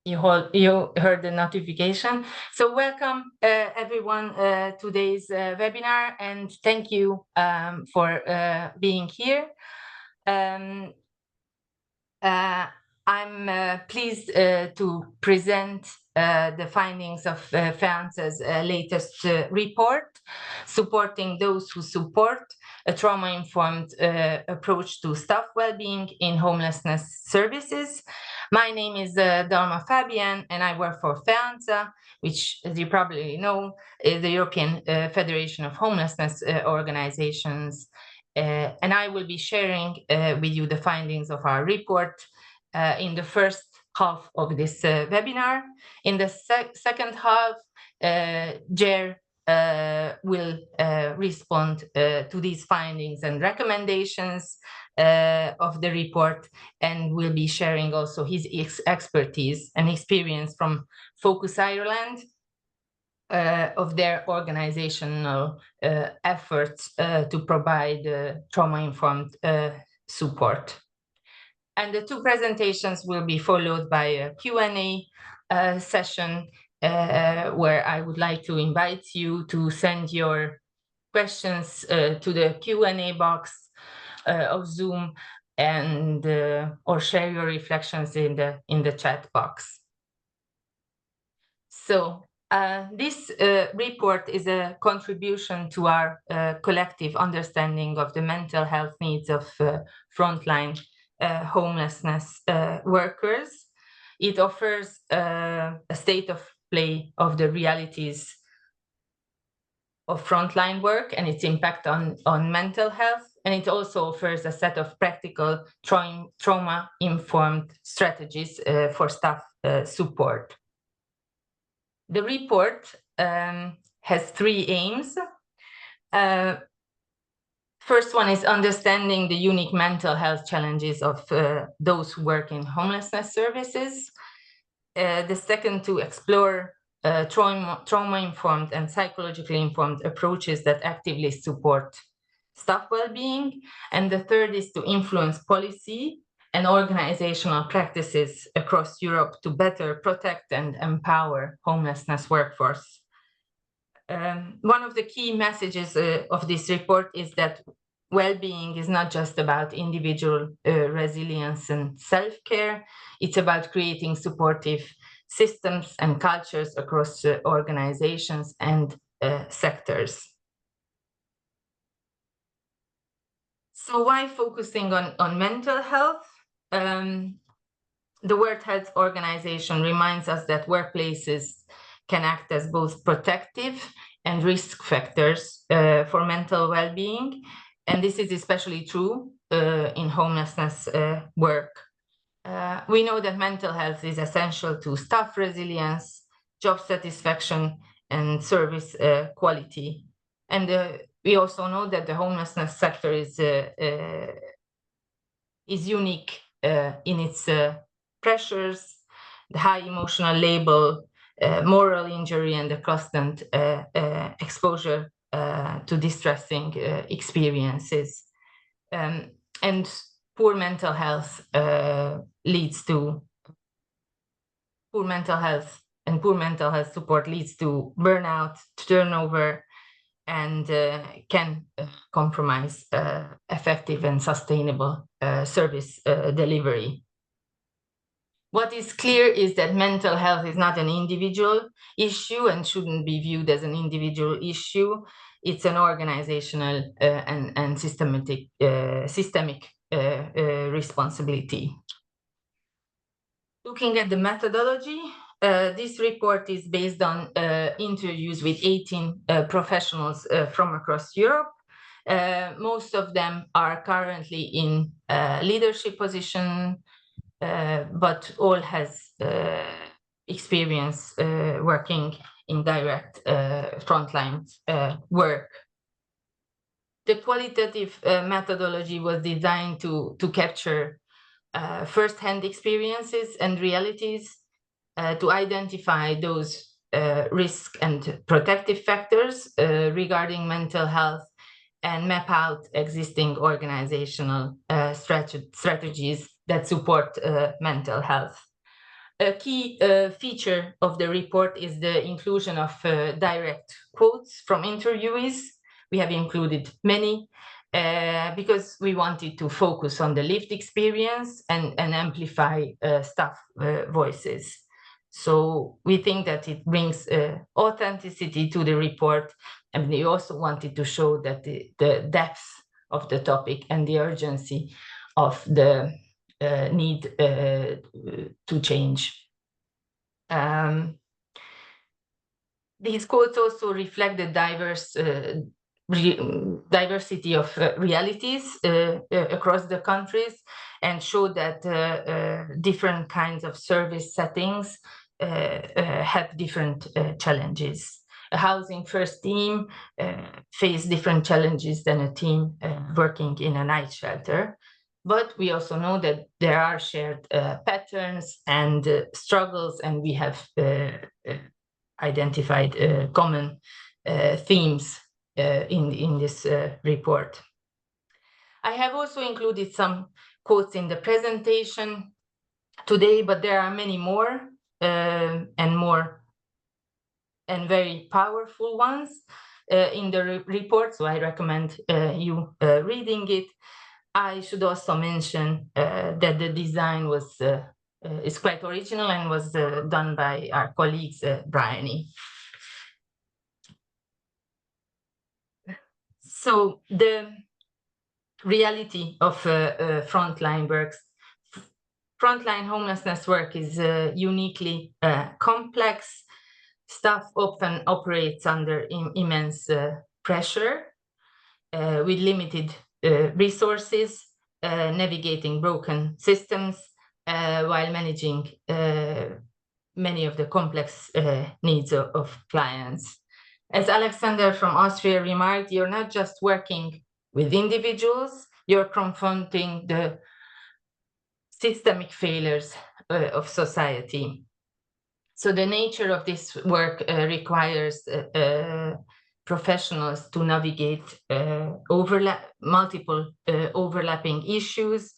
you heard the notification. So welcome everyone today's webinar, and thank you for being here. I'm pleased to present the findings of FEANTSA's latest report, supporting those who support a trauma-informed approach to staff well-being in homelessness services. My name is Dalma Fabian, and I work for FEANTSA, which, as you probably know, is the European Federation of Homelessness Organizations. And I will be sharing with you the findings of our report in the first half of this webinar. In the second half, Gerard will respond to these findings and recommendations of the report, and will be sharing also his expertise and experience from Focus Ireland, of their organizational efforts to provide trauma-informed support. And the two presentations will be followed by a Q&A session where I would like to invite you to send your questions to the Q&A box of Zoom, and or share your reflections in the chat box. So this report is a contribution to our collective understanding of the mental health needs of frontline homelessness workers. It offers a state of play of the realities of frontline work and its impact on mental health. And it also offers a set of practical trauma-informed strategies for staff support. The report has three aims. First one is understanding the unique mental health challenges of those who work in homelessness services. The second, to explore trauma-informed and psychologically informed approaches that actively support staff well-being. And the third is to influence policy and organizational practices across Europe to better protect and empower homelessness workforce. One of the key messages of this report is that well-being is not just about individual resilience and self-care. It's about creating supportive systems and cultures across organizations and sectors. So why focusing on mental health? The World Health Organization reminds us that workplaces can act as both protective and risk factors for mental well-being. And this is especially true in homelessness work. We know that mental health is essential to staff resilience, job satisfaction, and service quality. And we also know that the homelessness sector is unique in its pressures, the high emotional label, moral injury, and the constant exposure to distressing experiences. And poor mental health leads to poor mental health, and poor mental health support leads to burnout, turnover, and can compromise effective and sustainable service delivery. What is clear is that mental health is not an individual issue and shouldn't be viewed as an individual issue. It's an organizational and systemic responsibility. Looking at the methodology, this report is based on interviews with 18 professionals from across Europe. Most of them are currently in leadership position, but all has experience working in direct frontline work. The qualitative methodology was designed to capture first-hand experiences and realities, to identify those risk and protective factors regarding mental health, and map out existing organizational strategies that support mental health. A key feature of the report is the inclusion of direct quotes from interviewees. We have included many because we wanted to focus on the lived experience and amplify staff voices. So we think that it brings authenticity to the report, and we also wanted to show that the depth of the topic and the urgency of the need to change. These quotes also reflect the diversity of realities across the countries, and show that different kinds of service settings have different challenges. A housing first team face different challenges than a team working in a night shelter. But we also know that there are shared patterns and struggles, and we have identified common themes in this report. I have also included some quotes in the presentation today, but there are many more and very powerful ones in the report, so I recommend you reading it. I should also mention that the design is quite original and was done by our colleagues, Bryony. So the reality of frontline works. Frontline homelessness work is uniquely complex. Staff often operates under immense pressure with limited resources, navigating broken systems while managing many of the complex needs of clients. As Alexander from Austria remarked, you're not just working with individuals, you're confronting the systemic failures of society. So the nature of this work requires professionals to navigate multiple overlapping issues,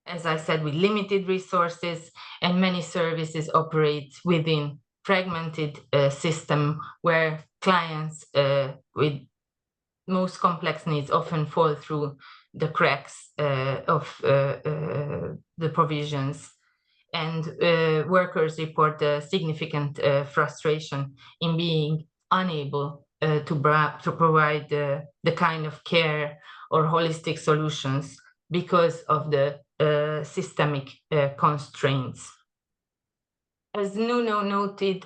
as I said, with limited resources, and many services operate within fragmented system where clients with most complex needs often fall through the cracks of the provisions. And workers report significant frustration in being unable to provide the kind of care or holistic solutions because of the systemic constraints. As Nuno noted,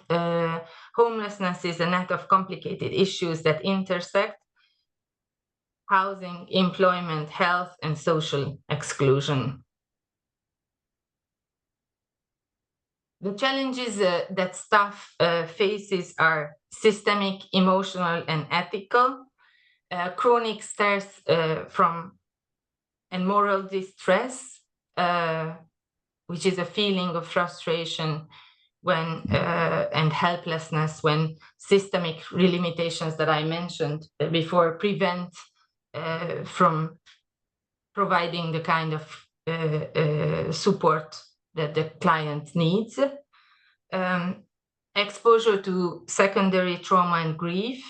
homelessness is a net of complicated issues that intersect housing, employment, health, and social exclusion. The challenges that staff faces are systemic, emotional, and ethical. Chronic stress and moral distress, which is a feeling of frustration and helplessness when systemic limitations that I mentioned before prevent from providing the kind of support that the client needs. Exposure to secondary trauma and grief.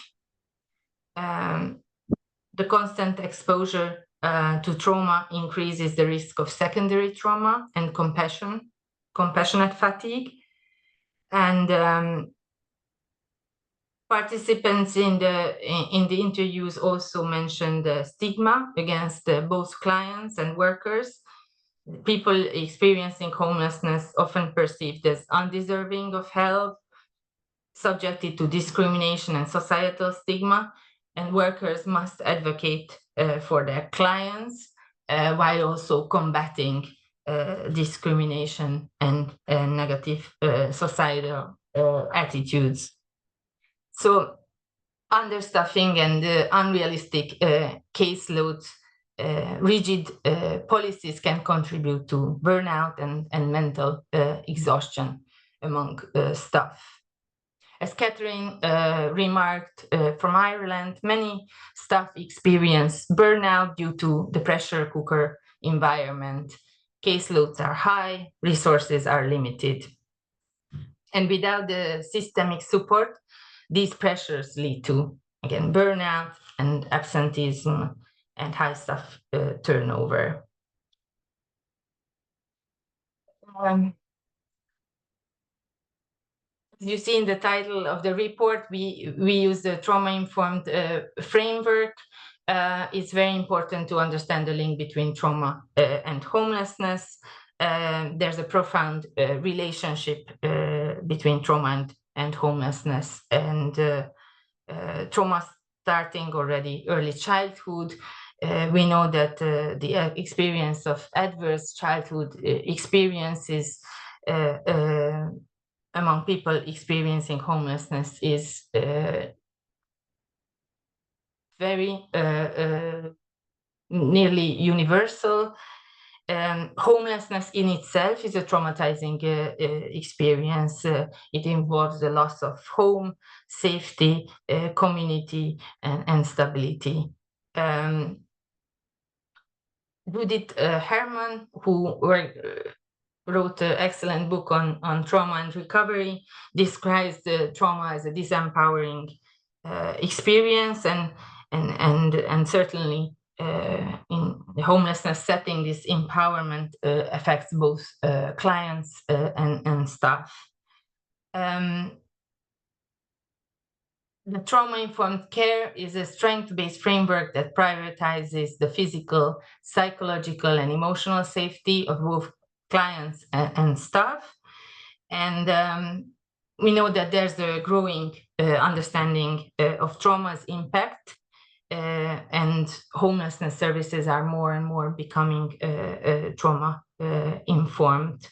The constant exposure to trauma increases the risk of secondary trauma and compassionate fatigue. And participants in the interviews also mentioned the stigma against both clients and workers. People experiencing homelessness often perceived as undeserving of help, subjected to discrimination and societal stigma, and workers must advocate for their clients while also combating discrimination and negative societal attitudes. So understaffing and unrealistic caseloads, rigid policies can contribute to burnout and mental exhaustion among staff. As Catherine remarked from Ireland, many staff experience burnout due to the pressure cooker environment. caseloads are high, resources are limited. And without the systemic support, these pressures lead to, again, burnout and absenteeism and high staff turnover. You see in the title of the report, we use the trauma-informed framework. It's very important to understand the link between trauma and homelessness. There's a profound relationship between trauma and homelessness, and trauma starting already early childhood. We know that the experience of adverse childhood experiences among people experiencing homelessness is very nearly universal. Homelessness in itself is a traumatizing experience. It involves the loss of home, safety, community, and stability. Judith Herman, who wrote an excellent book on trauma and recovery, describes the trauma as a disempowering experience, and certainly in the homelessness setting, this empowerment affects both clients and staff. The trauma-informed care is a strength-based framework that prioritizes the physical, psychological, and emotional safety of both clients and staff. And we know that there's a growing understanding of trauma's impact, and homelessness services are more and more becoming trauma-informed.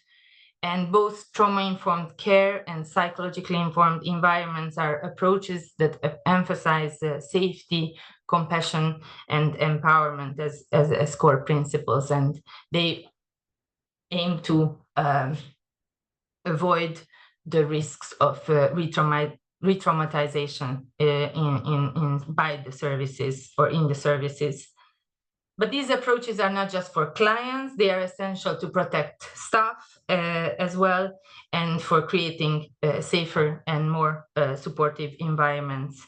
And both trauma-informed care and psychologically informed environments are approaches that emphasize safety, compassion, and empowerment as core principles. And they aim to avoid the risks of re-traumatization by the services or in the services. But these approaches are not just for clients, they are essential to protect staff as well, and for creating safer and more supportive environments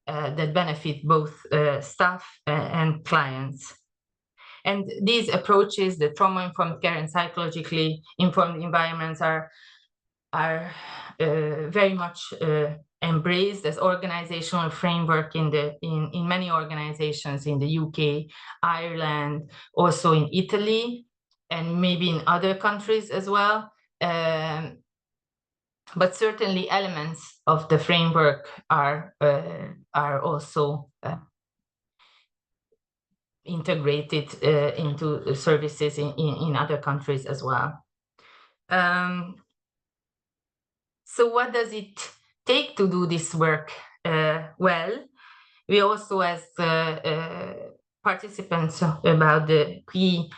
that benefit both staff and clients. And these approaches, the trauma-informed care and psychologically informed environments, are very much embraced as organizational framework in many organizations in the UK, Ireland, also in Italy, and maybe in other countries as well. But certainly elements of the framework are also integrated into services in other countries as well. So what does it take to do this work well? We also asked participants about the key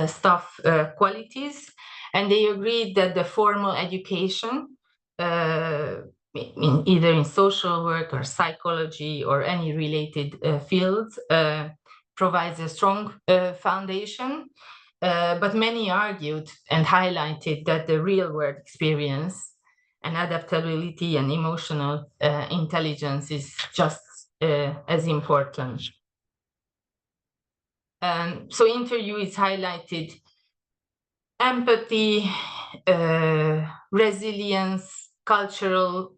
staff qualities, and they agreed that the formal education, either in social work or psychology or any related fields, provides a strong foundation. But many argued and highlighted that the real-world experience and adaptability and emotional intelligence is just as important. So interviewees highlighted empathy, resilience, cultural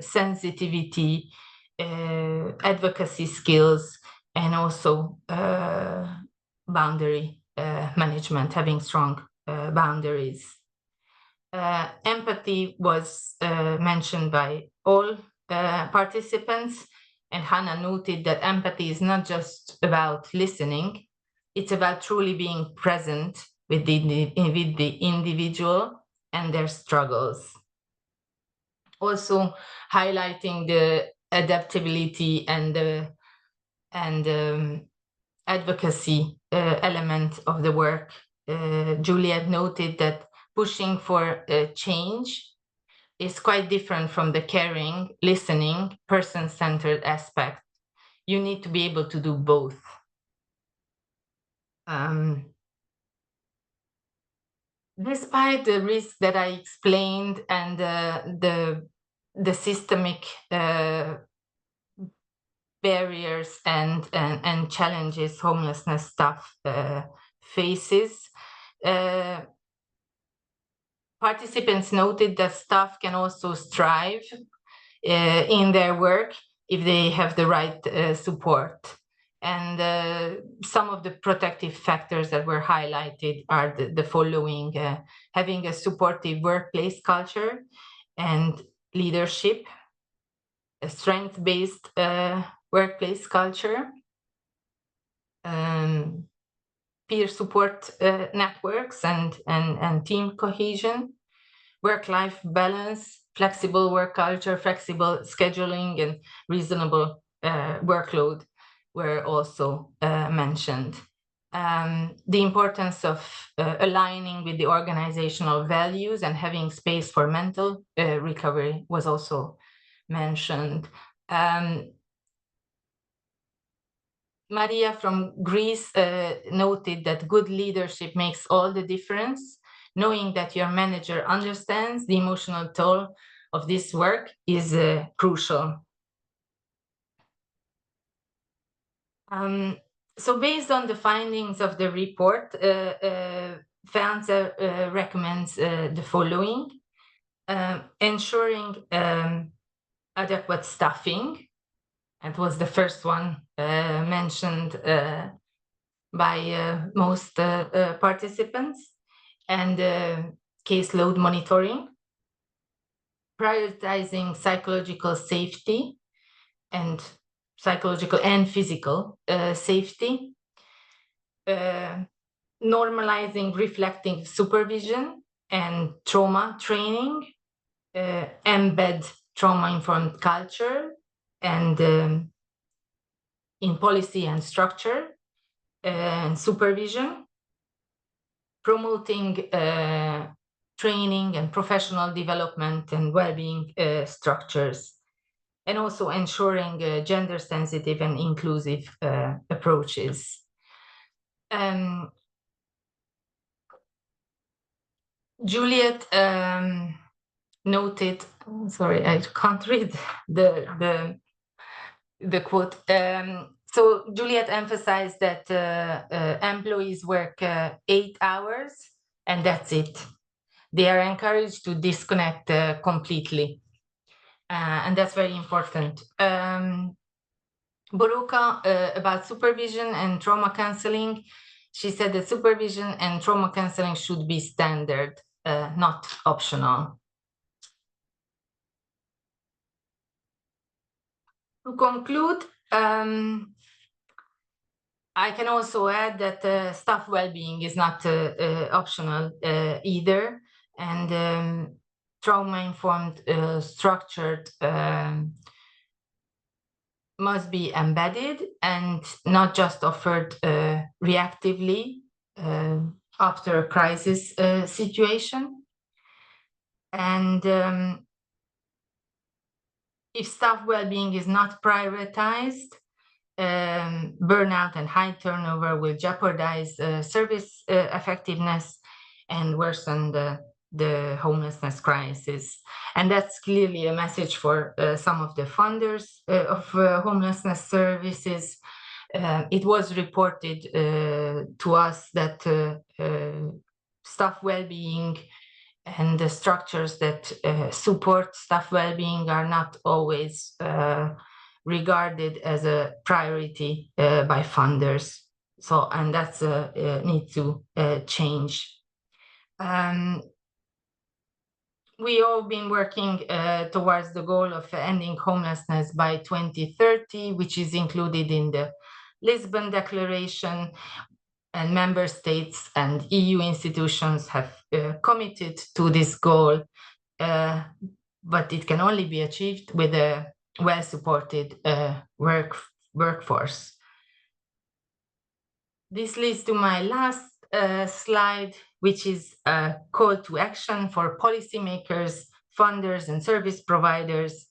sensitivity, advocacy skills, and also boundary management, having strong boundaries. Empathy was mentioned by all participants, and Hannah noted that empathy is not just about listening, it's about truly being present with the individual and their struggles. Also highlighting the adaptability and advocacy element of the work. Juliet noted that pushing for change is quite different from the caring, listening, person-centered aspect. You need to be able to do both. Despite the risk that I explained and the systemic barriers and challenges homelessness staff faces, participants noted that staff can also strive in their work if they have the right support. And some of the protective factors that were highlighted are the following: having a supportive workplace culture and leadership, a strength-based workplace culture, peer support networks and team cohesion, work-life balance, flexible work culture, flexible scheduling, and reasonable workload were also mentioned. The importance of aligning with the organizational values and having space for mental recovery was also mentioned. Maria from Greece noted that good leadership makes all the difference. Knowing that your manager understands the emotional toll of this work is crucial. So based on the findings of the report, FEANTSA recommends the following: ensuring adequate staffing. It was the first one mentioned by most participants, and caseload monitoring, prioritizing psychological safety and psychological and physical safety, normalizing reflecting supervision and trauma training, embed trauma-informed culture and in policy and structure and supervision, promoting training and professional development and well-being structures, and also ensuring gender-sensitive and inclusive approaches. Juliet noted, sorry, I can't read the quote. So Juliet emphasized that employees work 8 hours and that's it. They are encouraged to disconnect completely. And that's very important. Boruka, about supervision and trauma counseling, she said that supervision and trauma counseling should be standard, not optional. To conclude, I can also add that staff well-being is not optional either, and trauma-informed, structured must be embedded and not just offered reactively after a crisis situation. And if staff well-being is not prioritized, burnout and high turnover will jeopardize service effectiveness and worsen the homelessness crisis. And that's clearly a message for some of the funders of homelessness services. It was reported to us that staff well-being and the structures that support staff well-being are not always regarded as a priority by funders. So, and that's need to change. We all been working towards the goal of ending homelessness by 2030, which is included in the Lisbon Declaration, and member states and EU institutions have committed to this goal, but it can only be achieved with a well-supported workforce. This leads to my last slide, which is a call to action for policymakers, funders, and service providers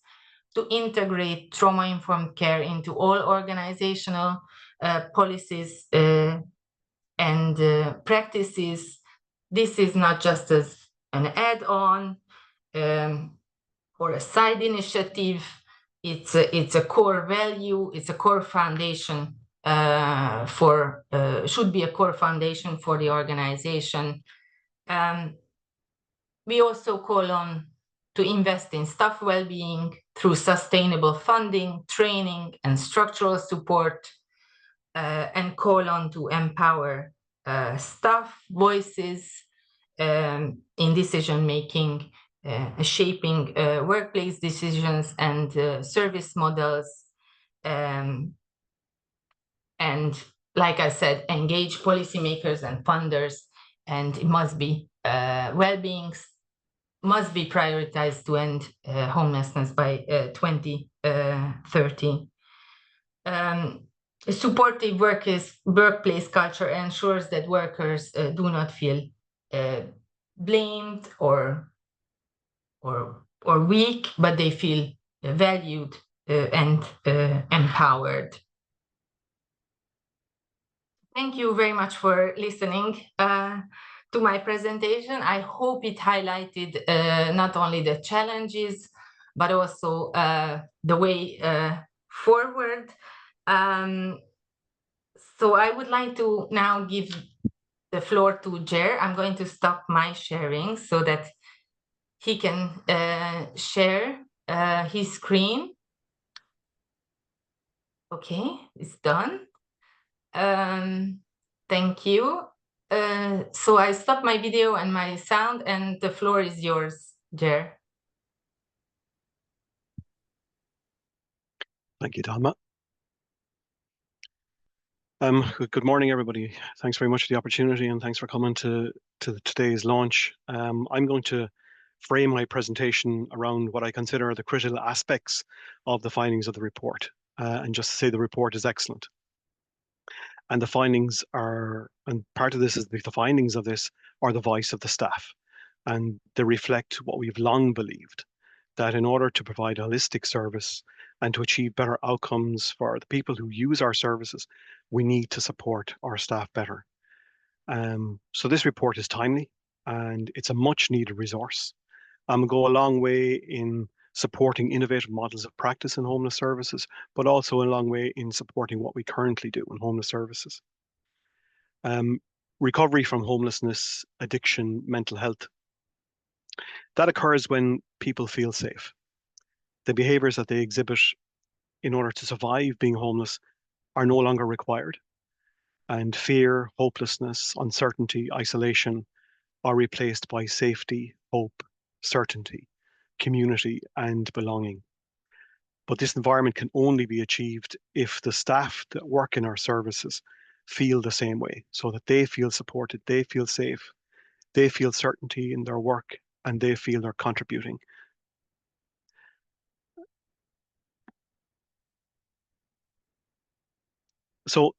to integrate trauma-informed care into all organizational policies and practices, this is not just as an add-on or a side initiative. It's a core value. It's a core foundation should be a core foundation for the organization. We also call on to invest in staff well-being through sustainable funding, training, and structural support, and call on to empower staff voices in decision-making, shaping workplace decisions and service models, and like I said, engage policymakers and funders, and it must be well-being must be prioritized to end homelessness by 2030. A supportive workplace culture ensures that workers do not feel blamed or weak, but they feel valued and empowered. Thank you very much for listening to my presentation. I hope it highlighted not only the challenges, but also the way forward. So I would like to now give the floor to Gerard. I'm going to stop my sharing so that he can share his screen. Okay, it's done. Thank you. So I stopped my video and my sound, and the floor is yours, Gerard. Thank you, Dalma. Good morning, everybody. Thanks very much for the opportunity, and thanks for coming to today's launch. I'm going to frame my presentation around what I consider the critical aspects of the findings of the report, and just to say the report is excellent. And the findings are, and part of this is the findings of this are the voice of the staff, and they reflect what we've long believed, that in order to provide a holistic service and to achieve better outcomes for the people who use our services, we need to support our staff better. So this report is timely, and it's a much needed resource. Go a long way in supporting innovative models of practice in homeless services, but also a long way in supporting what we currently do in homeless services. Recovery from homelessness, addiction, mental health, that occurs when people feel safe. The behaviors that they exhibit in order to survive being homeless are no longer required. And fear, hopelessness, uncertainty, isolation are replaced by safety, hope, certainty, community, and belonging. But this environment can only be achieved if the staff that work in our services feel the same way, so that they feel supported, they feel safe, they feel certainty in their work, and they feel they're contributing. So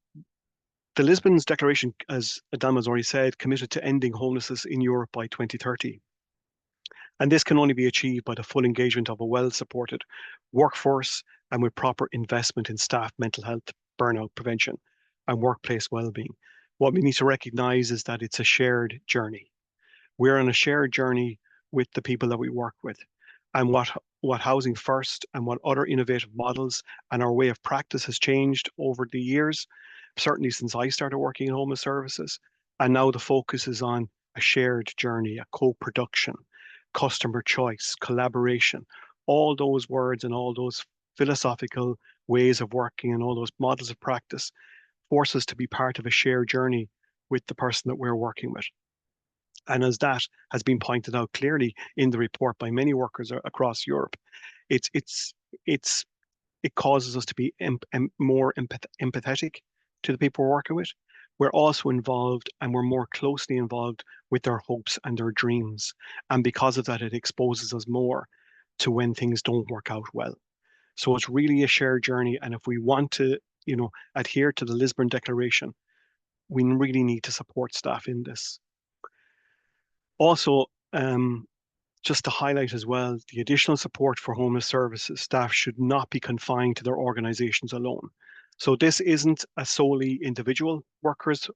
the Lisbon's Declaration, as Dalma has already said, committed to ending homelessness in Europe by 2030. And this can only be achieved by the full engagement of a well-supported workforce and with proper investment in staff mental health, burnout prevention, and workplace well-being. What we need to recognize is that it's a shared journey. We're on a shared journey with the people that we work with. And what Housing First and what other innovative models and our way of practice has changed over the years, certainly since I started working in homeless services. And now the focus is on a shared journey, a co-production, customer choice, collaboration, all those words and all those philosophical ways of working and all those models of practice force us to be part of a shared journey with the person that we're working with. And as that has been pointed out clearly in the report by many workers across Europe, it causes us to be more empathetic to the people we're working with. We're also involved, and we're more closely involved with their hopes and their dreams. And because of that, it exposes us more to when things don't work out well. So it's really a shared journey. And if we want to, adhere to the Lisbon Declaration, we really need to support staff in this. Also, just to highlight as well, the additional support for homeless services staff should not be confined to their organizations alone. So this isn't a solely individual workers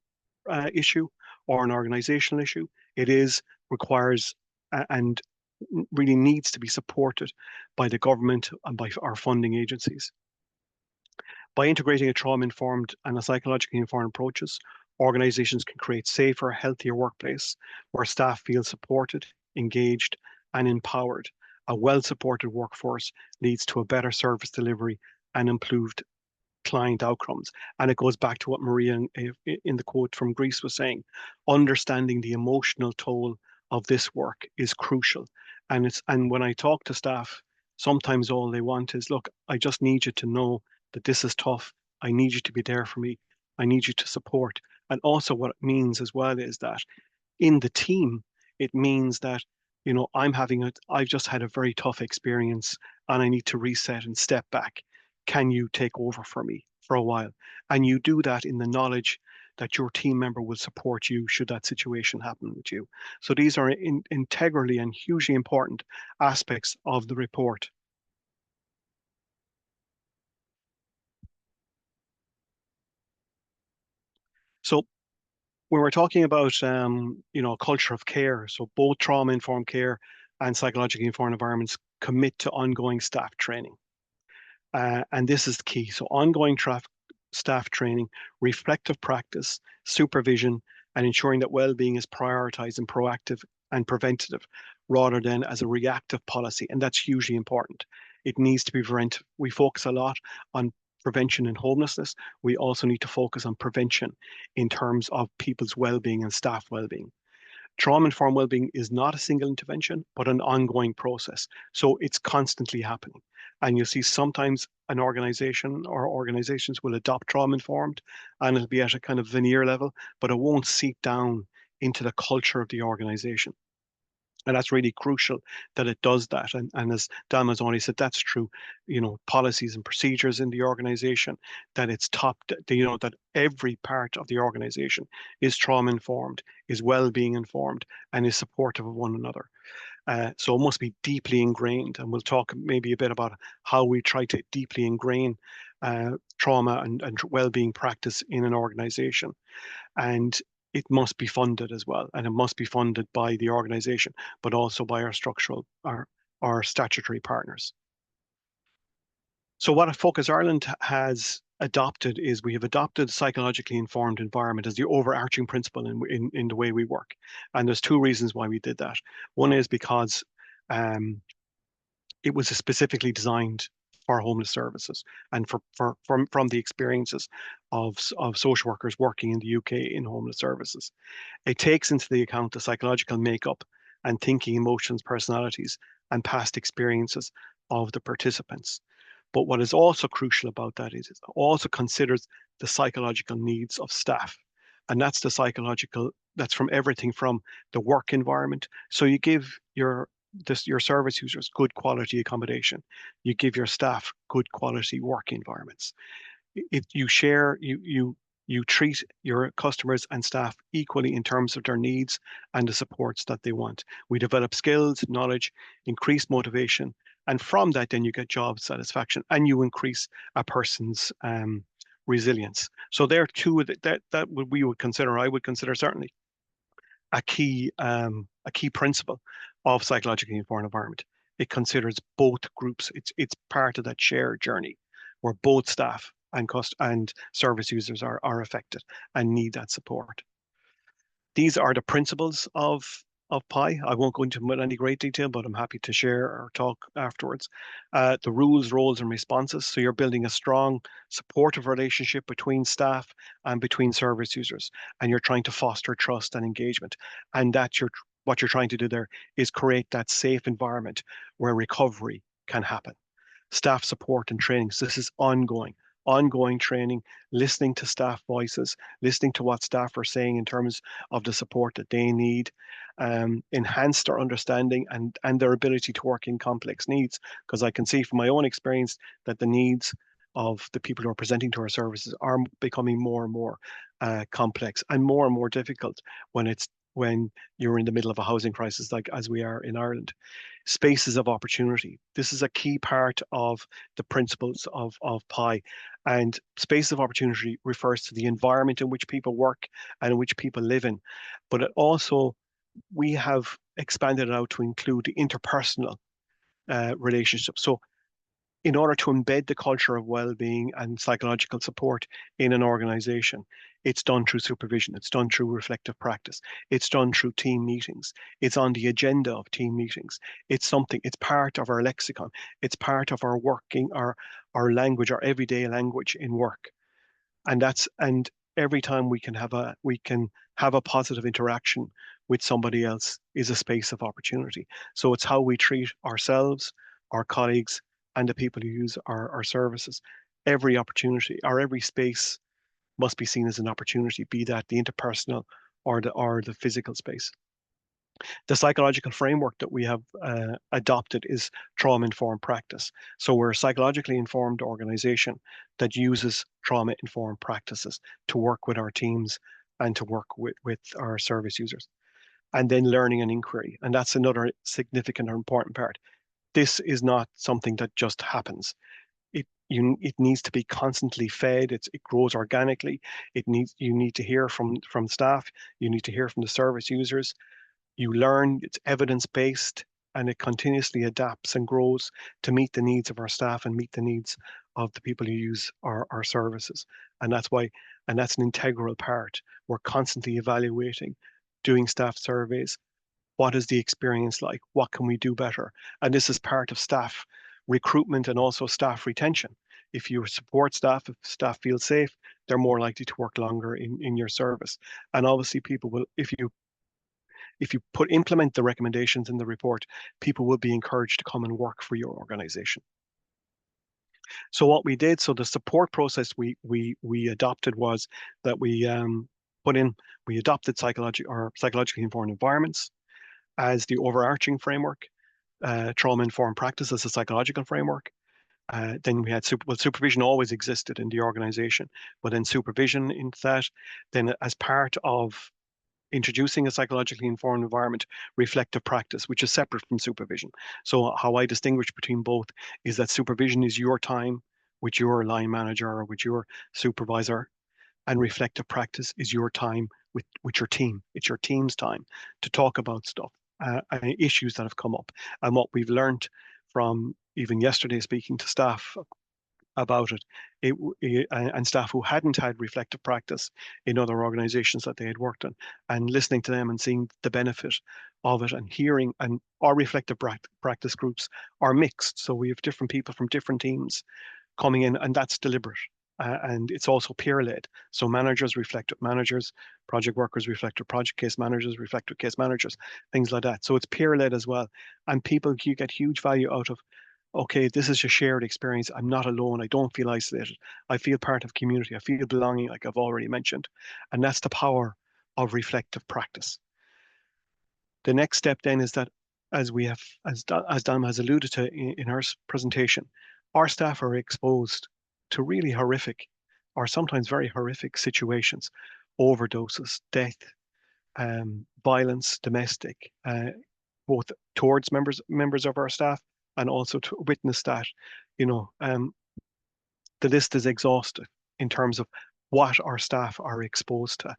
issue or an organizational issue. It requires and really needs to be supported by the government and by our funding agencies. By integrating a trauma-informed and a psychologically informed approaches, organizations can create safer, healthier workplace where staff feel supported, engaged, and empowered. A well-supported workforce leads to a better service delivery and improved client outcomes. And it goes back to what Maria in the quote from Greece was saying. Understanding the emotional toll of this work is crucial. And when I talk to staff, sometimes all they want is, look, I just need you to know that this is tough. I need you to be there for me. I need you to support. And also what it means as well is that in the team, it means that, I've just had a very tough experience and I need to reset and step back. Can you take over for me for a while? And you do that in the knowledge that your team member will support you should that situation happen with you. So these are integrally and hugely important aspects of the report. So when we're talking about, culture of care, so both trauma-informed care and psychologically informed environments commit to ongoing staff training. And this is key. So ongoing staff training, reflective practice, supervision, and ensuring that well-being is prioritized and proactive and preventative rather than as a reactive policy. And that's hugely important. It needs to be preventive. We focus a lot on prevention and homelessness. We also need to focus on prevention in terms of people's well-being and staff well-being. Trauma-informed well-being is not a single intervention, but an ongoing process. So it's constantly happening. And you'll see sometimes an organization or organizations will adopt trauma-informed and it'll be at a kind of veneer level, but it won't seep down into the culture of the organization. And that's really crucial that it does that. And as Dalma's already said, that's true, policies and procedures in the organization, that it's that every part of the organization is trauma informed, is well-being informed, and is supportive of one another. So it must be deeply ingrained. And we'll talk maybe a bit about how we try to deeply ingrain trauma and well-being practice in an organization. And it must be funded as well, and it must be funded by the organization, but also by our statutory partners. So what Focus Ireland has adopted is we have adopted psychologically informed environment as the overarching principle in the way we work. And there's two reasons why we did that. One is because it was specifically designed for homeless services and from the experiences of social workers working in the UK in homeless services. It takes into the account the psychological makeup and thinking, emotions, personalities, and past experiences of the participants. But what is also crucial about that is it also considers the psychological needs of staff. And that's that's from everything from the work environment. So you give your service users good quality accommodation. You give your staff good quality work environments. If you treat your customers and staff equally in terms of their needs and the supports that they want. We develop skills, knowledge, increase motivation, and from that, then you get job satisfaction and you increase a person's resilience. So there are two that we would consider, I would consider certainly a key principle of psychologically informed environment. It considers both groups. It's part of that shared journey where both staff and service users are affected and need that support. These are the principles of PI. I won't go into them in any great detail, but I'm happy to share or talk afterwards. The rules, roles, and responses. So you're building a strong, supportive relationship between staff and between service users, and you're trying to foster trust and engagement. And what you're trying to do there is create that safe environment where recovery can happen. Staff support and training. So this is ongoing training, listening to staff voices, listening to what staff are saying in terms of the support that they need, enhance their understanding and their ability to work in complex needs. Because I can see from my own experience that the needs of the people who are presenting to our services are becoming more and more complex and more difficult when you're in the middle of a housing crisis like as we are in Ireland. Spaces of opportunity. This is a key part of the principles of PI. And space of opportunity refers to the environment in which people work and in which people live in. But it also we have expanded it out to include the interpersonal relationships. So in order to embed the culture of well-being and psychological support in an organization, it's done through supervision, it's done through reflective practice, it's done through team meetings, it's on the agenda of team meetings, it's part of our lexicon, it's part of our working, our language, our everyday language in work. And every time we can have a positive interaction with somebody else is a space of opportunity. So it's how we treat ourselves, our colleagues, and the people who use our services. Every opportunity or every space must be seen as an opportunity, be that the interpersonal or the physical space. The psychological framework that we have adopted is trauma-informed practice. So we're a psychologically informed organization that uses trauma-informed practices to work with our teams and to work with our service users. And then learning and inquiry. And that's another significant or important part. This is not something that just happens. It needs to be constantly fed. It grows organically. You need to hear from staff. You need to hear from the service users. You learn, it's evidence-based, and it continuously adapts and grows to meet the needs of our staff and meet the needs of the people who use our services. And that's an integral part. We're constantly evaluating, doing staff surveys. What is the experience like? What can we do better? And this is part of staff recruitment and also staff retention. If you support staff, if staff feel safe, they're more likely to work longer in your service. And obviously people will, if you implement the recommendations in the report, people will be encouraged to come and work for your organization. So what we did, so the support process we adopted was that we adopted psychologically informed environments as the overarching framework, trauma-informed practice as a psychological framework. Then we had supervision always existed in the organization, but then supervision into that. Then as part of introducing a psychologically informed environment, reflective practice, which is separate from supervision. So how I distinguish between both is that supervision is your time with your line manager or with your supervisor, and reflective practice is your time with your team. It's your team's time to talk about stuff, issues that have come up. And what we've learned from even yesterday speaking to staff about and staff who hadn't had reflective practice in other organizations that they had worked on, and listening to them and seeing the benefit of it and hearing, and our reflective practice groups are mixed. So we have different people from different teams coming in, and that's deliberate. And it's also peer-led. So managers reflect with managers, project workers reflect with project case managers, reflect with case managers, things like that. So it's peer-led as well. And you get huge value out of, okay, this is a shared experience. I'm not alone. I don't feel isolated. I feel part of community. I feel belonging, like I've already mentioned. And that's the power of reflective practice. The next step then is that, as Dalma has alluded to in her presentation, our staff are exposed to really horrific or sometimes very horrific situations, overdoses, death, violence, domestic, both towards members of our staff and also to witness that. The list is exhaustive in terms of what our staff are exposed to.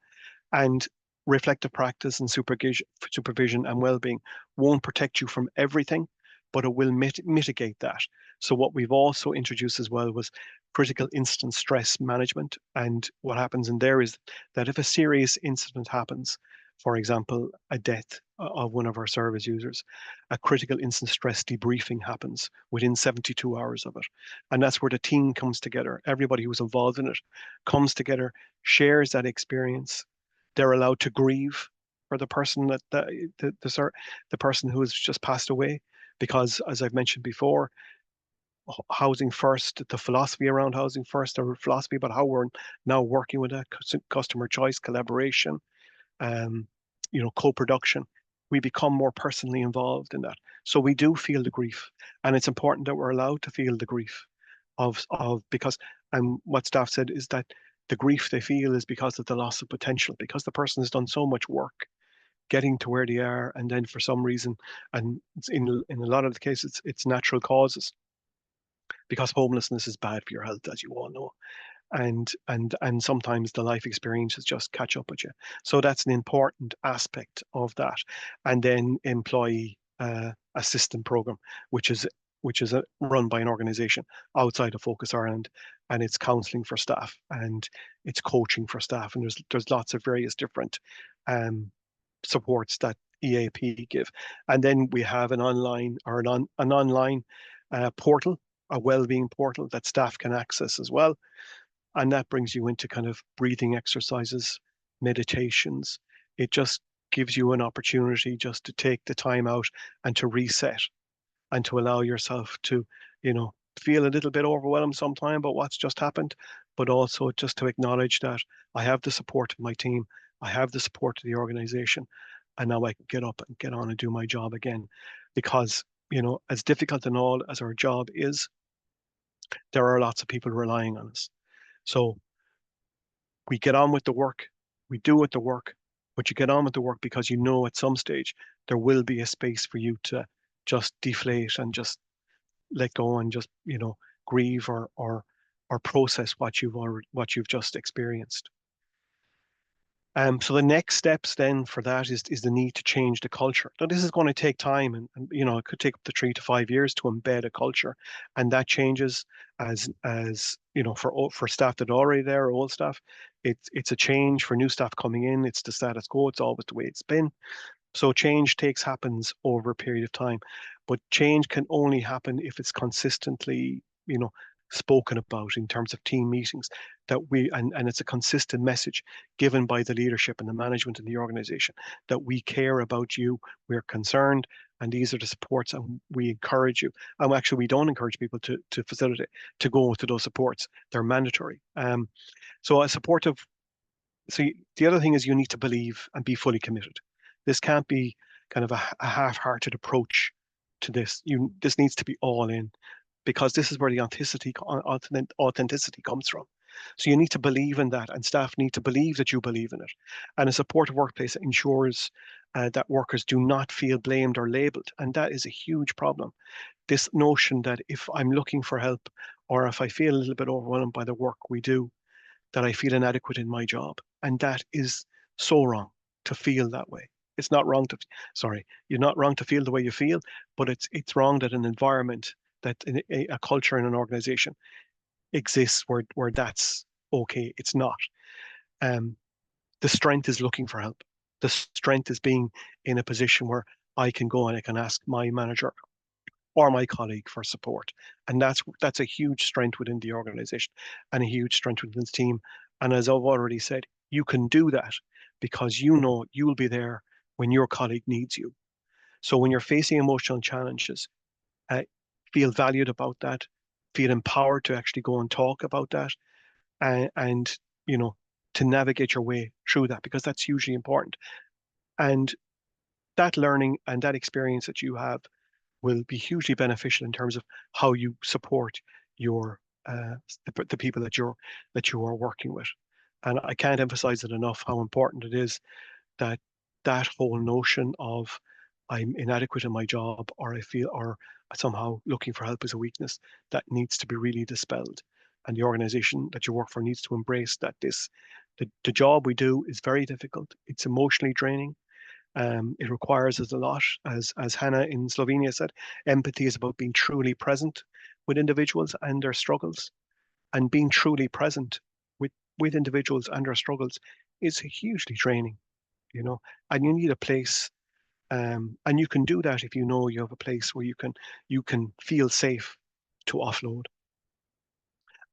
And reflective practice and supervision and well-being won't protect you from everything, but it will mitigate that. So what we've also introduced as well was critical incident stress management. And what happens in there is that if a serious incident happens, for example, a death of one of our service users, a critical incident stress debriefing happens within 72 hours of it. And that's where the team comes together. Everybody who's involved in it comes together, shares that experience. They're allowed to grieve for the person the person who has just passed away, because as I've mentioned before, housing first, the philosophy around housing first, the philosophy about how we're now working with that customer choice, collaboration, co-production, we become more personally involved in that. So we do feel the grief, and it's important that we're allowed to feel the grief because what staff said is that the grief they feel is because of the loss of potential, because the person has done so much work getting to where they are, and then for some reason, and in a lot of the cases, it's natural causes, because homelessness is bad for your health, as you all know. and sometimes the life experiences just catch up with you. So that's an important aspect of that. And then employee assistance program, which is run by an organization outside of Focus Ireland, and it's counselling for staff and it's coaching for staff, and there's lots of various different supports that EAP give. And then we have an online portal, a wellbeing portal that staff can access as well. And that brings you into kind of breathing exercises, meditations. It just gives you an opportunity just to take the time out and to reset and to allow yourself to, feel a little bit overwhelmed sometime about what's just happened, but also just to acknowledge that I have the support of my team, I have the support of the organization, and now I can get up and get on and do my job again. Because, as difficult and all as our job is, there are lots of people relying on us. So we get on with the work, we do with the work, but you get on with the work because at some stage there will be a space for you to just deflate and just let go and just, grieve or process what you've just experienced. So the next steps then for that is the need to change the culture. Now this is going to take time, and it could take up to 3 to 5 years to embed a culture, and that changes as for staff that are already there, old staff. It's a change for new staff coming in. It's the status quo. It's always the way it's been. So change happens over a period of time, but change can only happen if it's consistently, spoken about in terms of team meetings, and it's a consistent message given by the leadership and the management in the organization that we care about you, we're concerned, and these are the supports, and we encourage you. And actually, we don't encourage people to facilitate, to go to those supports. They're mandatory. So a supportive. So the other thing is you need to believe and be fully committed. This can't be kind of a half-hearted approach to this. This needs to be all in, because this is where the authenticity comes from. So you need to believe in that, and staff need to believe that you believe in it. And a supportive workplace ensures that workers do not feel blamed or labeled, and that is a huge problem. This notion that if I'm looking for help, or if I feel a little bit overwhelmed by the work we do, that I feel inadequate in my job. And that is so wrong to feel that way. It's not wrong you're not wrong to feel the way you feel, but it's wrong that an environment, that a culture in an organization exists where that's okay. It's not. The strength is looking for help. The strength is being in a position where I can go and I can ask my manager or my colleague for support. And that's a huge strength within the organization and a huge strength within the team. And as I've already said, you can do that because you'll be there when your colleague needs you. So when you're facing emotional challenges, feel valued about that, feel empowered to actually go and talk about that, and to navigate your way through that, because that's hugely important. And that learning and that experience that you have will be hugely beneficial in terms of how you support your the people that you are working with. And I can't emphasize it enough how important it is that whole notion of I'm inadequate in my job, or I feel, or somehow looking for help is a weakness, that needs to be really dispelled. And the organization that you work for needs to embrace that the job we do is very difficult. It's emotionally draining. It requires us a lot. As Hannah in Slovenia said, empathy is about being truly present with individuals and their struggles. And being truly present with individuals and their struggles is hugely draining, and you need a place. And you can do that if you have a place where you can feel safe to offload.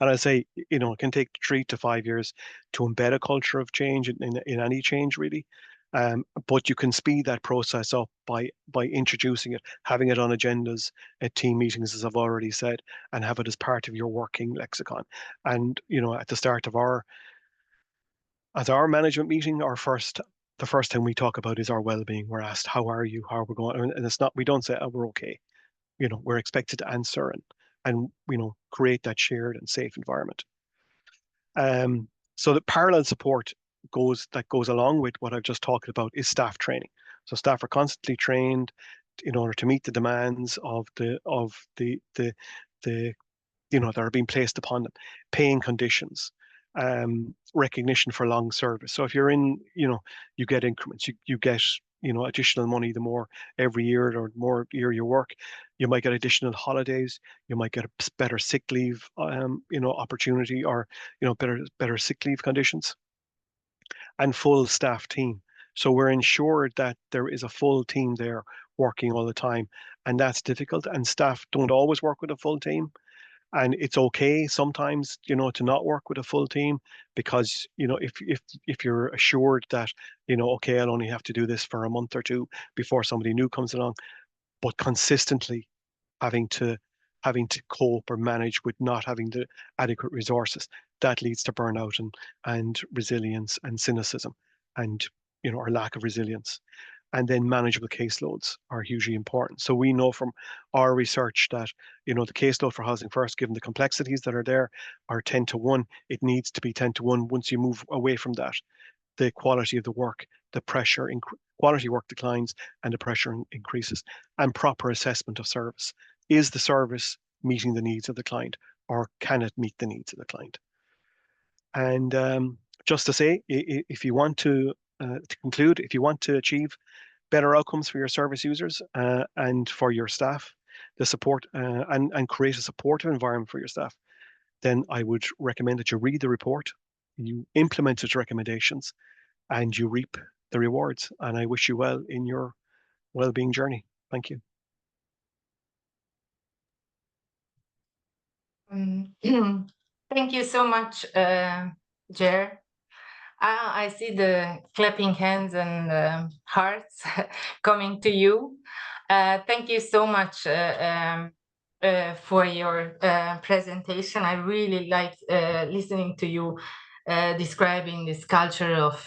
And I say, it can take 3 to 5 years to embed a culture of change in any change, really. But you can speed that process up by introducing it, having it on agendas at team meetings, as I've already said, and have it as part of your working lexicon. And, at the start of our management meeting, the first thing we talk about is our well-being. We're asked, how are you? How are we going? And it's not, we don't say, oh, we're okay. We're expected to answer and create that shared and safe environment. So the parallel support goes along with what I've just talked about is staff training. So staff are constantly trained in order to meet the demands of the that are being placed upon them, paying conditions. recognition for long service. So if you're in, you get increments, you get, additional money the more every year or more year you work. You might get additional holidays. You might get a better sick leave, opportunity, or, better sick leave conditions, and full staff team. So we're ensured that there is a full team there working all the time, and that's difficult. And staff don't always work with a full team. And it's okay sometimes, to not work with a full team, because, if you're assured that, okay, I'll only have to do this for a month or two before somebody new comes along, but consistently having to cope or manage with not having the adequate resources, that leads to burnout and resilience and cynicism, and, or lack of resilience. And then manageable caseloads are hugely important. So we know from our research that, the caseload for Housing First, given the complexities that are there, are 10 to 1. It needs to be 10 to 1. Once you move away from that, the quality of the work, the pressure, quality work declines, and the pressure increases. And proper assessment of service. Is the service meeting the needs of the client, or can it meet the needs of the client? And just to say, if you want to conclude, if you want to achieve better outcomes for your service users, and for your staff, the support, and create a supportive environment for your staff, then I would recommend that you read the report, you implement its recommendations, and you reap the rewards. And I wish you well in your well-being journey. Thank you. Thank you so much, Ger. I see the clapping hands and hearts coming to you. Thank you so much for your presentation. I really liked listening to you describing this culture of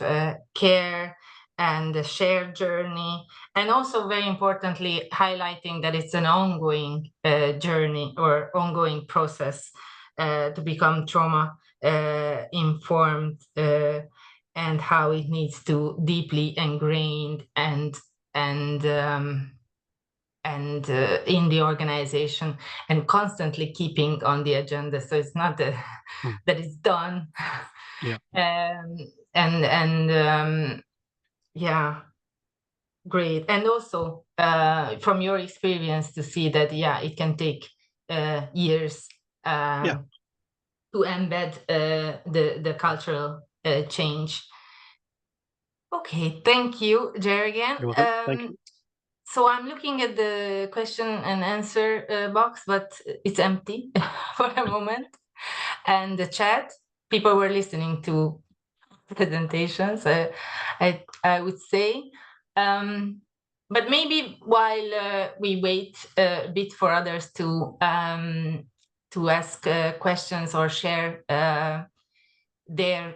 care and the shared journey, and also very importantly highlighting that it's an ongoing journey or ongoing process to become trauma informed, and how it needs to deeply ingrained and in the organization, and constantly keeping on the agenda. So it's not that it's done. Yeah. Yeah, great. And also from your experience to see that, it can take years to embed the cultural change. Okay, thank you, Gerard, again. You're welcome. Thank you. So I'm looking at the question and answer box, but it's empty for a moment. And the chat, people were listening to presentations, I would say. But maybe while we wait a bit for others to ask questions or share their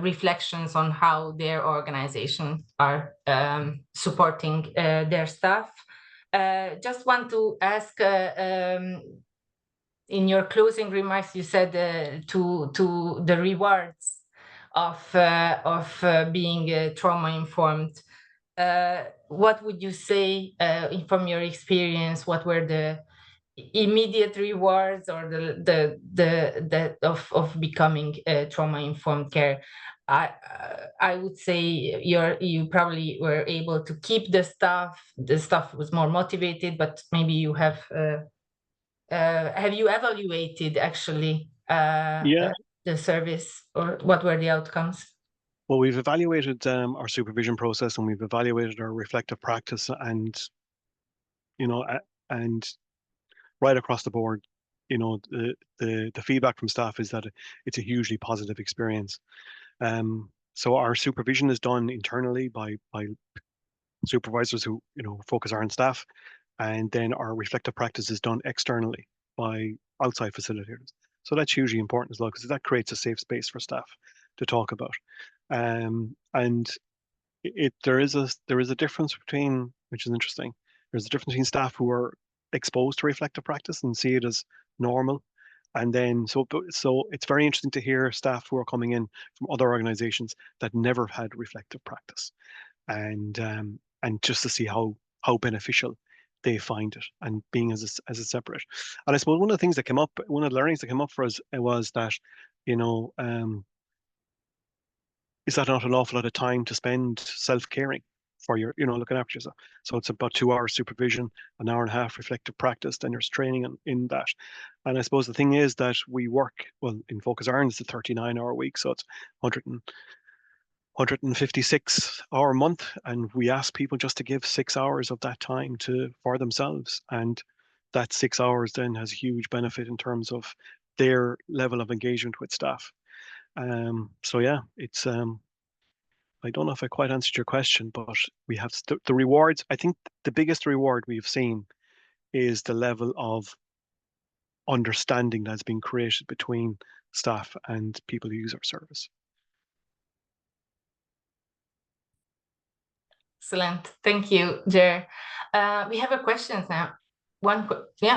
reflections on how their organizations are supporting their staff. Just want to ask, in your closing remarks, you said to the rewards of being trauma-informed. What would you say, from your experience, what were the immediate rewards or the of becoming trauma-informed care? I would say you probably were able to keep the staff. The staff was more motivated, but maybe you have you evaluated actually the service, or what were the outcomes? Well, we've evaluated our supervision process, and we've evaluated our reflective practice, and and right across the board, the feedback from staff is that it's a hugely positive experience. So our supervision is done internally by supervisors who focus on staff, and then our reflective practice is done externally by outside facilitators. So that's hugely important as well, because that creates a safe space for staff to talk about. And there is a difference between, which is interesting. There's a difference between staff who are exposed to reflective practice and see it as normal, and then so it's very interesting to hear staff who are coming in from other organizations that never had reflective practice, and just to see how beneficial they find it, and being as a separate. And I suppose one of the things that came up, one of the learnings that came up for us was that you know, is that not an awful lot of time to spend self-caring for your, looking after yourself? So it's about 2 hours supervision, an hour and a half reflective practice, then there's training in that. And I suppose the thing is that we work, well, in Focus Ireland, it's a 39-hour week, so it's 156-hour month, and we ask people just to give 6 hours of that time for themselves, and that 6 hours then has a huge benefit in terms of their level of engagement with staff. So yeah, it's I don't know if I quite answered your question, but we have the rewards. I think the biggest reward we've seen is the level of understanding that's been created between staff and people who use our service. Excellent. Thank you, Ger. We have a question now.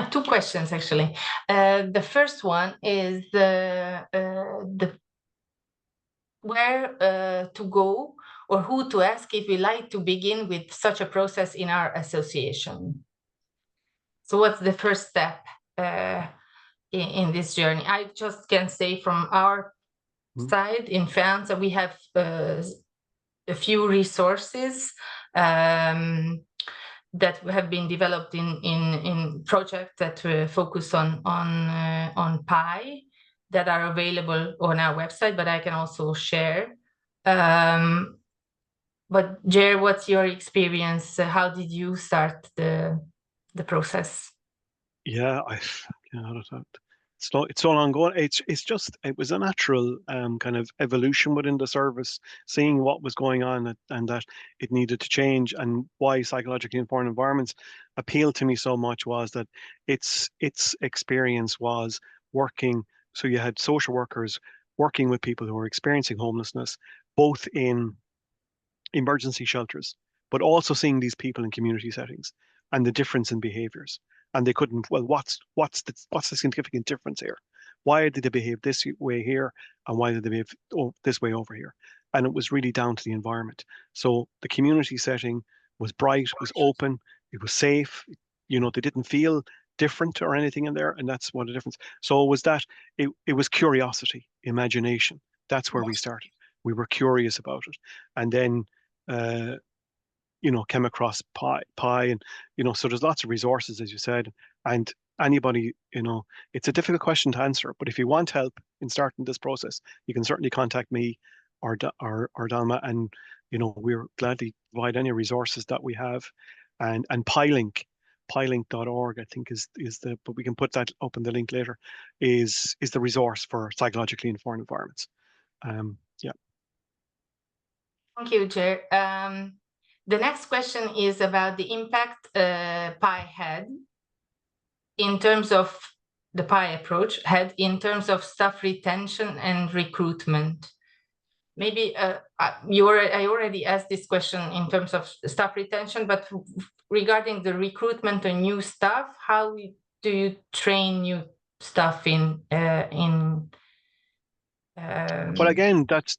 Two questions actually. The first one is where to go or who to ask if we like to begin with such a process in our association. So what's the first step in this journey? I just can say from our side in FEANTSA, we have a few resources that have been developed in projects that focus on PI that are available on our website, but I can also share. But Ger, what's your experience? How did you start the process? Yeah, it's so ongoing. It was a natural kind of evolution within the service, seeing what was going on and that it needed to change, and why psychologically informed environments appealed to me so much was that its experience was working. So you had social workers working with people who were experiencing homelessness, both in emergency shelters, but also seeing these people in community settings and the difference in behaviors. And they couldn't, well, what's the significant difference here? Why did they behave this way here, and why did they behave this way over here? And it was really down to the environment. So the community setting was bright, was open, it was safe. They didn't feel different or anything in there, and that's what the difference. So it was that it was curiosity, imagination. That's where we started. We were curious about it, and then came across PI, and so there's lots of resources, as you said, and anybody, it's a difficult question to answer, but if you want help in starting this process, you can certainly contact me or Dalma, and we're gladly provide any resources that we have, and PILink.org, I think is the, but we can put that up in the link later, is the resource for psychologically informed environments. Yeah. Thank you, Ger. The next question is about the impact PI had in terms of the PI approach, in terms of staff retention and recruitment. Maybe I already asked this question in terms of staff retention, but regarding the recruitment of new staff, how do you train new staff in well, again, that's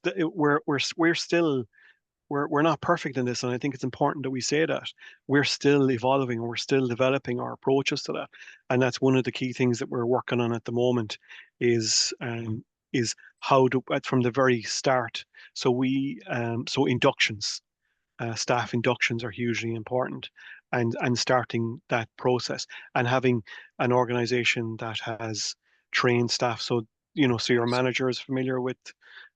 we're not perfect in this, and I think it's important that we say that we're still evolving and we're still developing our approaches to that, and that's one of the key things that we're working on at the moment is how to, from the very start. So so inductions, staff inductions are hugely important, and starting that process and having an organization that has trained staff. So so your manager is familiar with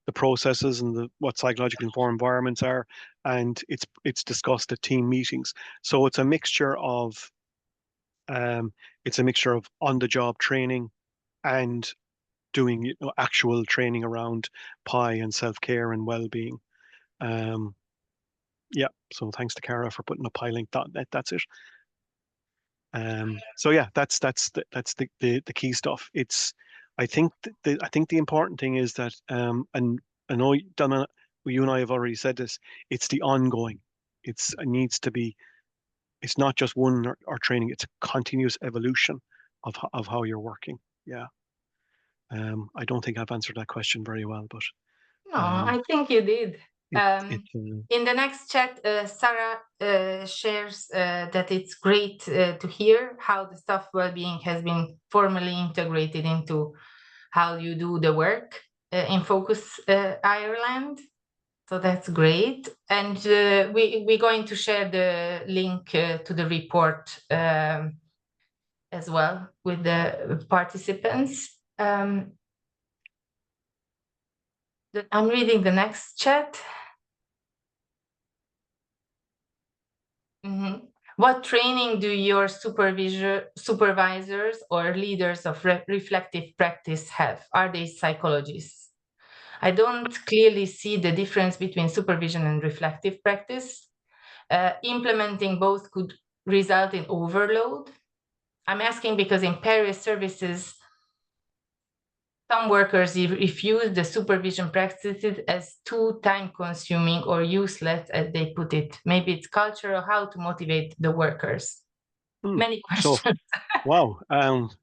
the processes and what psychologically informed environments are, and it's discussed at team meetings. So it's a mixture of on-the-job training and doing actual training around PI and self-care and well-being. Yeah, so thanks to Cara for putting up PILink.net. That's it. So yeah, that's the key stuff. I think the important thing is that, and I know, Dalma, you and I have already said this, it's the ongoing. It needs to be, it's not just one or training, it's a continuous evolution of how you're working. Yeah. I don't think I've answered that question very well, but no, I think you did. In the next chat, Sarah shares that it's great to hear how the staff well-being has been formally integrated into how you do the work. in Focus Ireland. So that's great. And we're going to share the link to the report as well with the participants. I'm reading the next chat. Mm-hmm. What training do your supervisors or leaders of reflective practice have? Are they psychologists? I don't clearly see the difference between supervision and reflective practice. Implementing both could result in overload. I'm asking because in Paris services, some workers refuse the supervision practices as too time-consuming or useless, as they put it. Maybe it's culture or how to motivate the workers. Many questions. So, wow,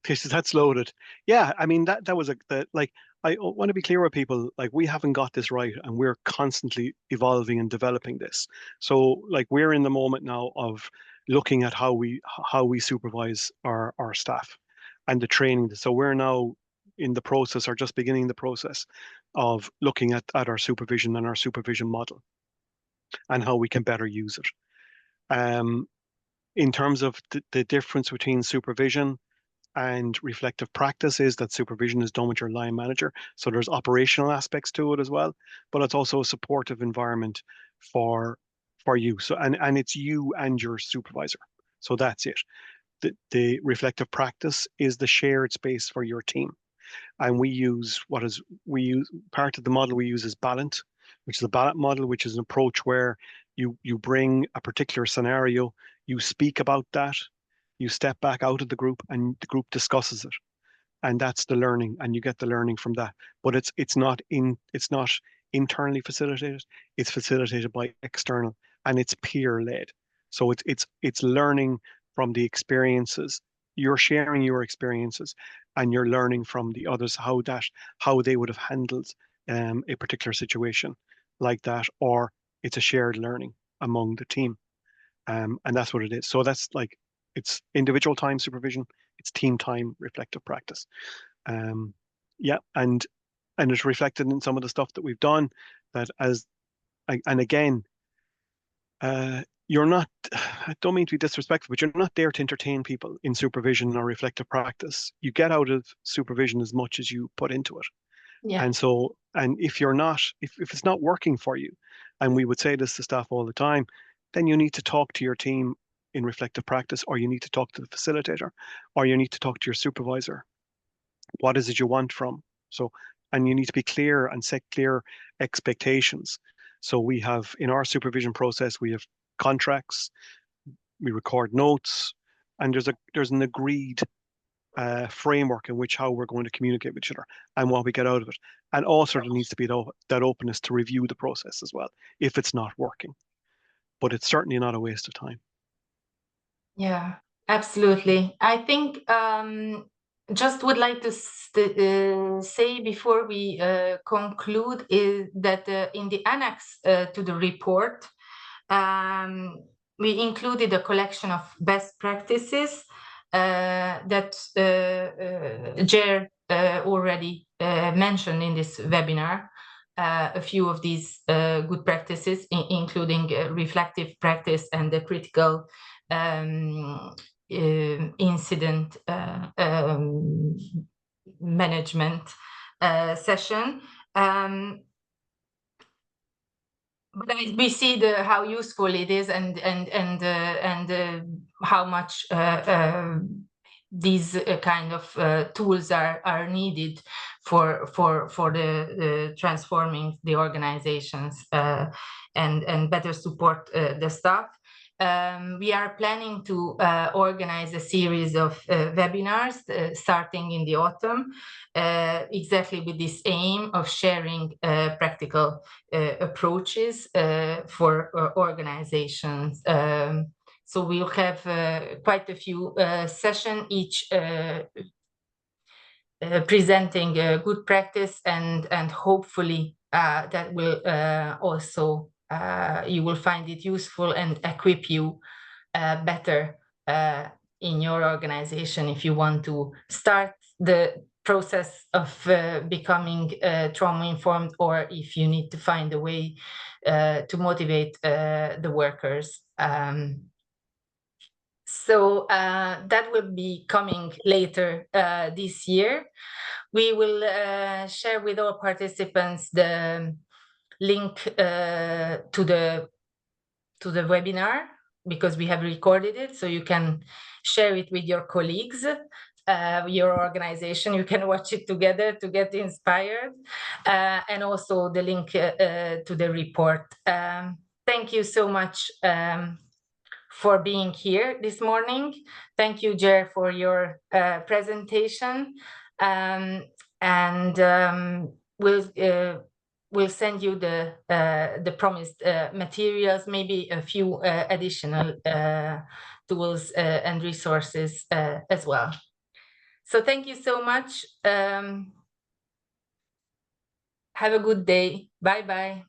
that's loaded. Yeah, I mean that was like I want to be clear with people. Like we haven't got this right, and we're constantly evolving and developing this. So, like we're in the moment now of looking at how we supervise our staff and the training. So we're now in the process, or just beginning the process, of looking at our supervision and our supervision model and how we can better use it. In terms of the difference between supervision and reflective practice is that supervision is done with your line manager. So there's operational aspects to it as well, but it's also a supportive environment for you. So and it's you and your supervisor. So that's it. The reflective practice is the shared space for your team. And we use part of the model we use is Ballant, which is a Ballant model, which is an approach where you bring a particular scenario, you speak about that, you step back out of the group, and the group discusses it, and that's the learning, and you get the learning from that. But it's not internally facilitated; it's facilitated by external, and it's peer led. So it's learning from the experiences. You're sharing your experiences, and you're learning from the others how they would have handled a particular situation like that, or it's a shared learning among the team, and that's what it is. So that's like it's individual time supervision, it's team time reflective practice. Yeah, and it's reflected in some of the stuff that we've done. That and again, you're not, I don't mean to be disrespectful, but you're not there to entertain people in supervision or reflective practice. You get out of supervision as much as you put into it. Yeah. And so, and if you're not, if it's not working for you, and we would say this to staff all the time, then you need to talk to your team in reflective practice, or you need to talk to the facilitator, or you need to talk to your supervisor. What is it you want from? So, and you need to be clear and set clear expectations. So we have in our supervision process, we have contracts, we record notes, and there's an agreed framework in which how we're going to communicate with each other and what we get out of it. And also there needs to be that openness to review the process as well if it's not working. But it's certainly not a waste of time. Yeah, absolutely. I think just would like to say before we conclude is that in the annex to the report, we included a collection of best practices that Gerard already mentioned in this webinar. A few of these good practices, including reflective practice and the critical incident management session. But we see how useful it is and how much these kind of tools are needed for the transforming the organizations and better support the staff. We are planning to organize a series of webinars starting in the autumn, exactly with this aim of sharing practical approaches for organizations. So we'll have quite a few sessions, each presenting good practice, and hopefully that will also you will find it useful and equip you better in your organization if you want to start the process of becoming trauma-informed, or if you need to find a way to motivate the workers. So that will be coming later this year. We will share with all participants the link to the webinar, because we have recorded it, so you can share it with your colleagues, your organization. You can watch it together to get inspired, and also the link to the report. Thank you so much for being here this morning. Thank you, Ger, for your presentation. We'll send you the promised materials, maybe a few additional tools and resources as well. So thank you so much. Have a good day. Bye-bye.